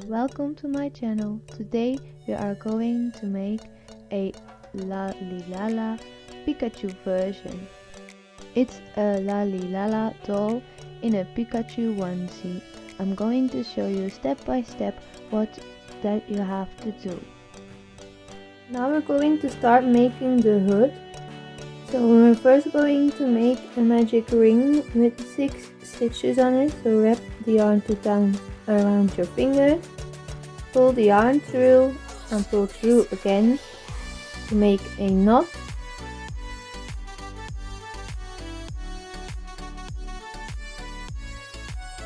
welcome to my channel. Today we are going to make a lalylala Pikachu version. It's a lalylala doll in a Pikachu onesie. I'm going to show you step by step what that you have to do. Now we're going to start making the hood. So we're first going to make a magic ring with 6 stitches on it. So wrap the yarn down around your fingers, pull the yarn through and pull through again to make a knot.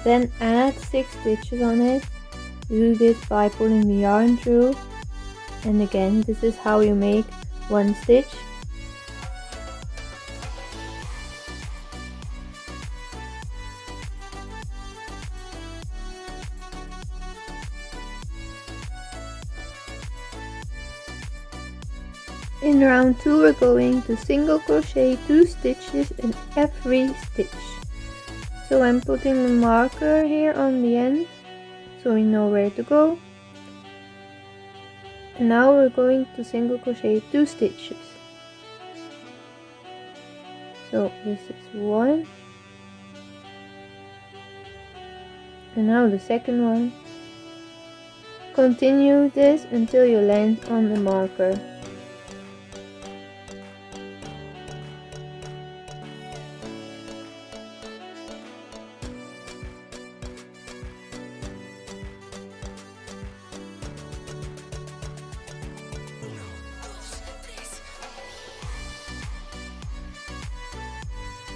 Then add 6 stitches on it. Do this by pulling the yarn through, and again this is how you make one stitch. In round 2 we're going to single crochet 2 stitches in every stitch. So I'm putting the marker here on the end so we know where to go. And now we're going to single crochet 2 stitches. So this is 1. And now the second one. Continue this until you land on the marker.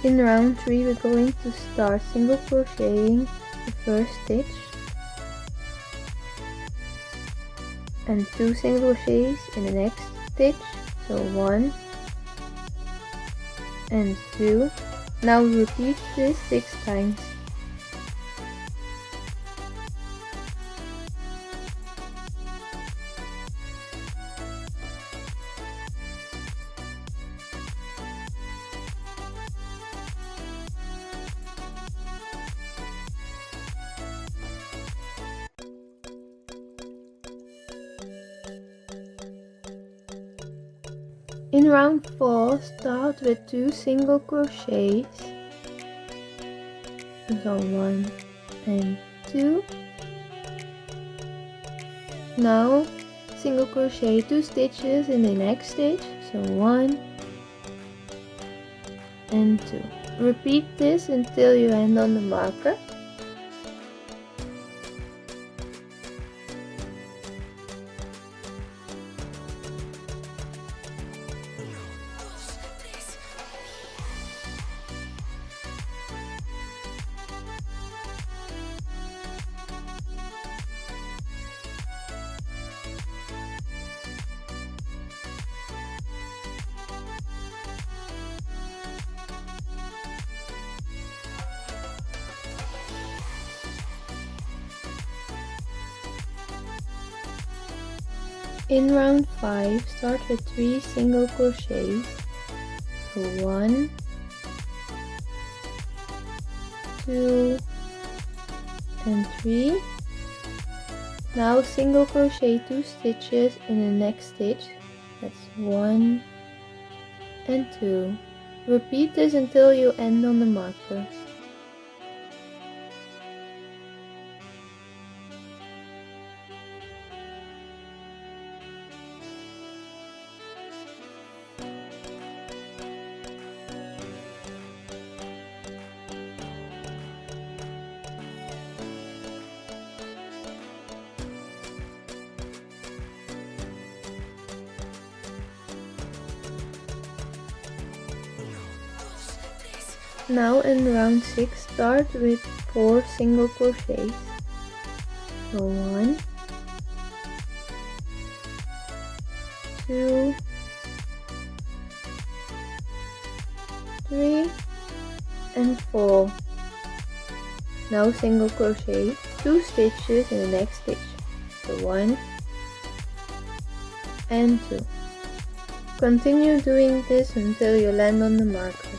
In round 3 we're going to start single crocheting the first stitch and 2 single crochets in the next stitch, so 1 and 2. Now repeat this 6 times. In round 4, start with 2 single crochets, so 1 and 2. Now single crochet 2 stitches in the next stitch, so 1 and 2. Repeat this until you end on the marker. In round 5, start with 3 single crochets, so 1, 2 and 3. Now single crochet 2 stitches in the next stitch, that's 1 and 2. Repeat this until you end on the marker. Now in round 6, start with 4 single crochets, so 1, 2, 3 and 4. Now single crochet 2 stitches in the next stitch, so 1 and 2. Continue doing this until you land on the marker.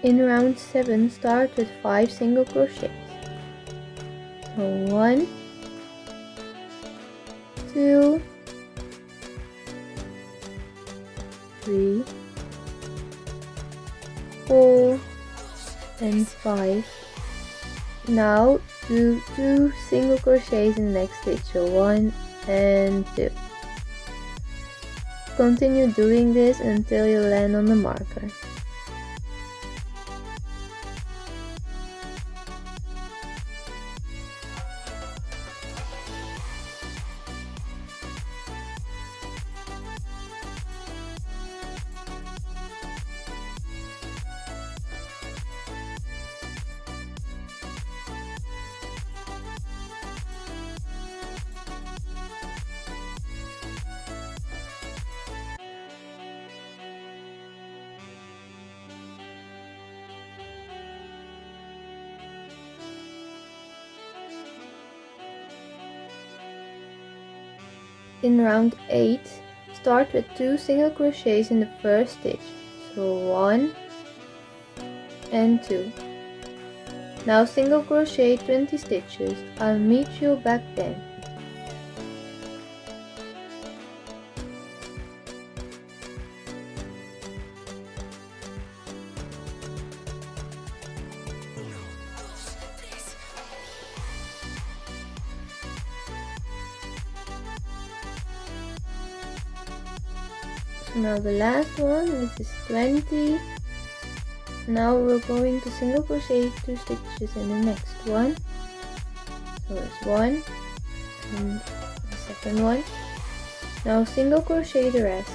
In round 7, start with 5 single crochets. So 1, 2, 3, 4, and 5. Now do 2 single crochets in the next stitch, so 1 and 2. Continue doing this until you land on the marker. In round 8, start with 2 single crochets in the first stitch, so 1 and 2. Now single crochet 20 stitches. I'll meet you back then. So now the last one, this is 20. Now we're going to single crochet 2 stitches in the next one. So it's 1 and the second one. Now single crochet the rest.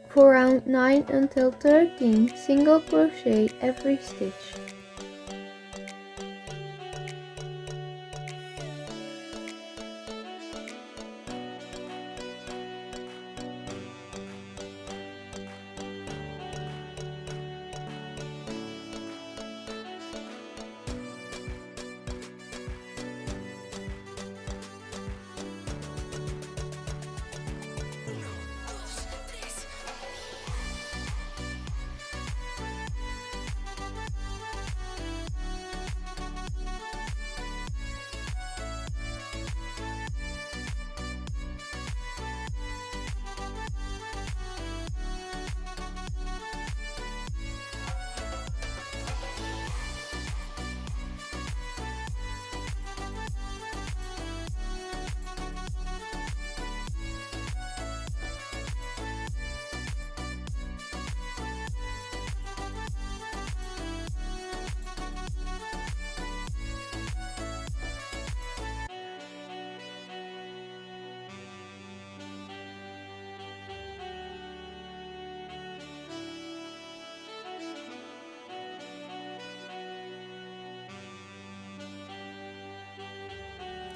For round 9 until 13, single crochet every stitch.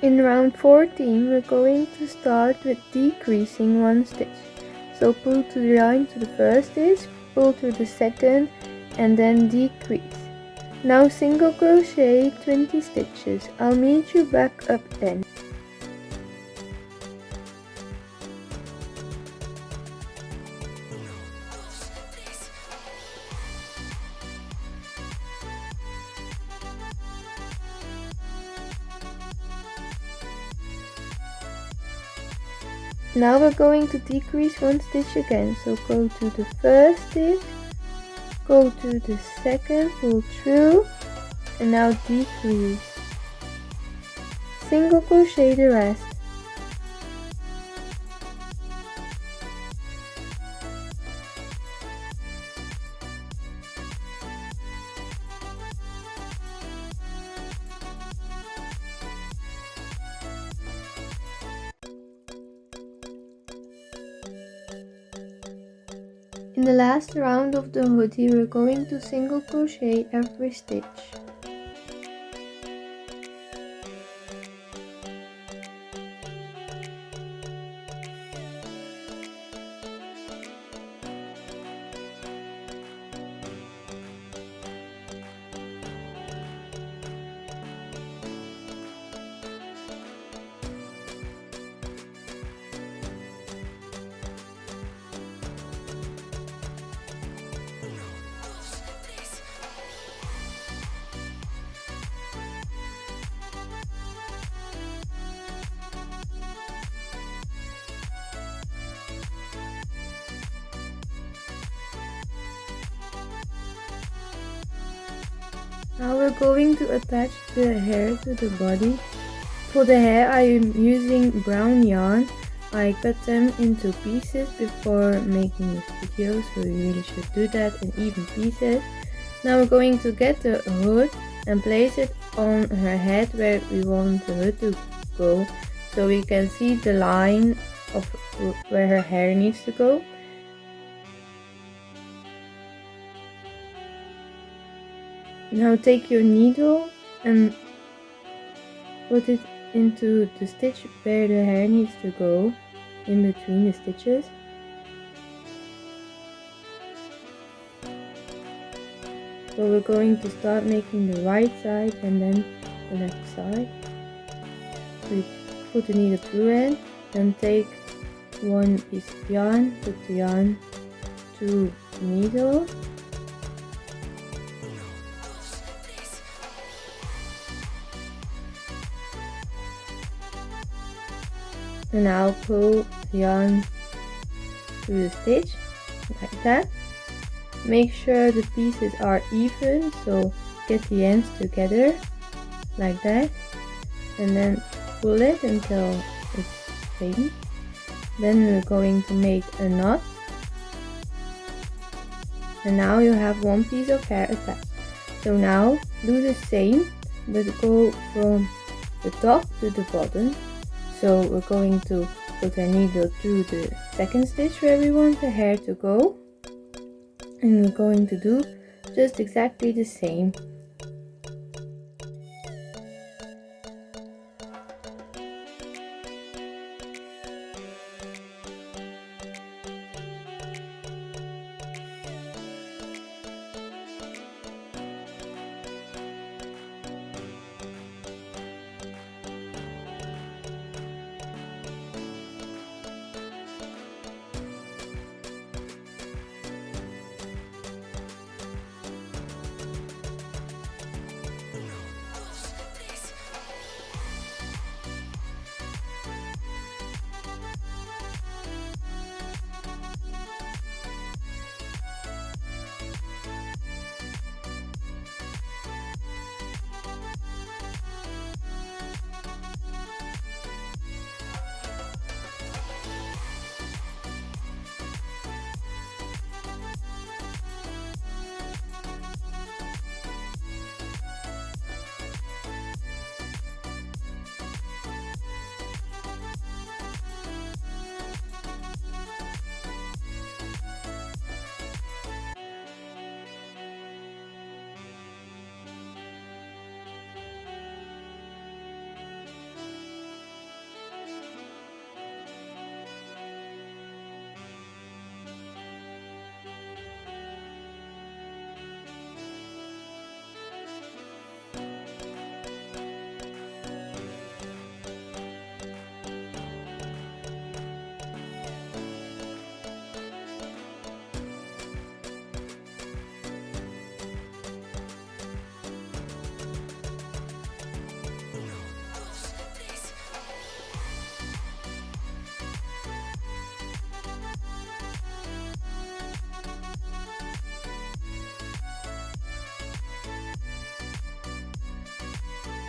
In round 14, we're going to start with decreasing 1 stitch. So pull to the line to the first stitch, pull to the second, and then decrease. Now single crochet 20 stitches. I'll meet you back up then. Now we're going to decrease 1 stitch again, so go to the first stitch, go to the second, pull through, and now decrease. Single crochet the rest. In the last round of the hoodie, we're going to single crochet every stitch. Now we're going to attach the hair to the body. For the hair I am using brown yarn. I cut them into pieces before making this video, so you really should do that in even pieces. Now we're going to get the hood and place it on her head where we want the hood to go, so we can see the line of where her hair needs to go. Now take your needle and put it into the stitch where the hair needs to go, in between the stitches. So we're going to start making the right side and then the left side. So you put the needle through it, then take one piece of yarn, put the yarn to the needle, and now pull the yarn through the stitch like that. Make sure the pieces are even, so get the ends together like that, and then pull it until it's straight. Then we're going to make a knot, and now you have one piece of hair attached. So now do the same, but go from the top to the bottom. So we're going to put our needle through the second stitch where we want the hair to go, and we're going to do just exactly the same.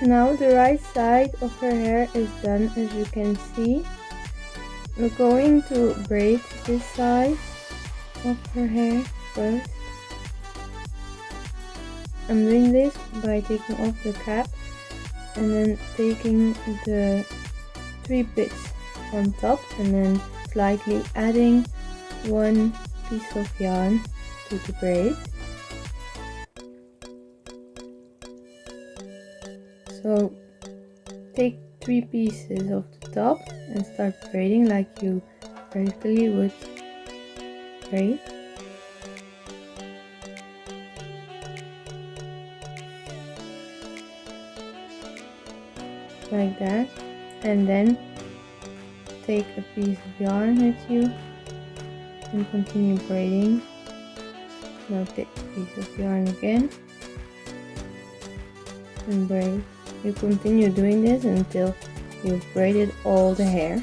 Now the right side of her hair is done, as you can see. We're going to braid this side of her hair first. I'm doing this by taking off the cap and then taking the 3 bits on top and then slightly adding one piece of yarn to the braid. So take 3 pieces of the top and start braiding like you vertically would braid. Like that, and then take a piece of yarn with you and continue braiding. Now take a piece of yarn again and braid. You continue doing this until you've braided all the hair.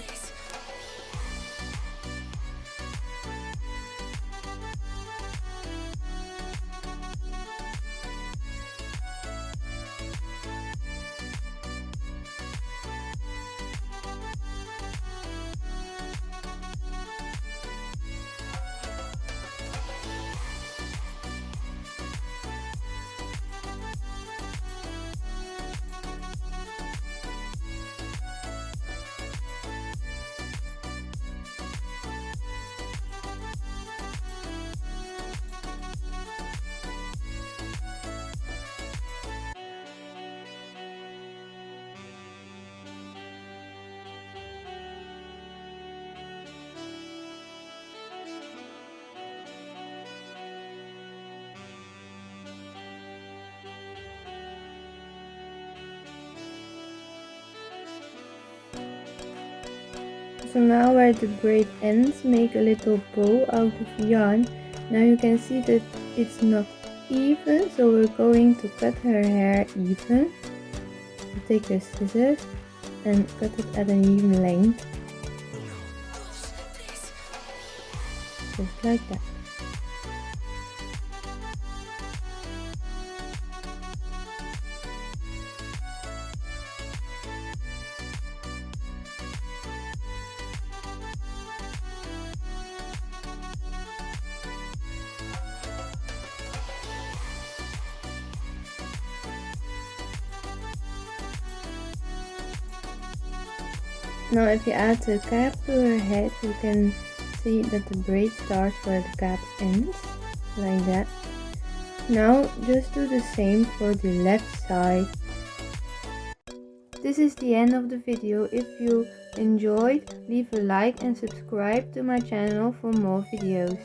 So now where the braid ends, make a little bow out of yarn. Now you can see that it's not even, so we're going to cut her hair even. So take your scissors and cut it at an even length. Just like that. Now if you add the cap to her head, you can see that the braid starts where the cap ends, like that. Now just do the same for the left side. This is the end of the video. If you enjoyed, leave a like and subscribe to my channel for more videos.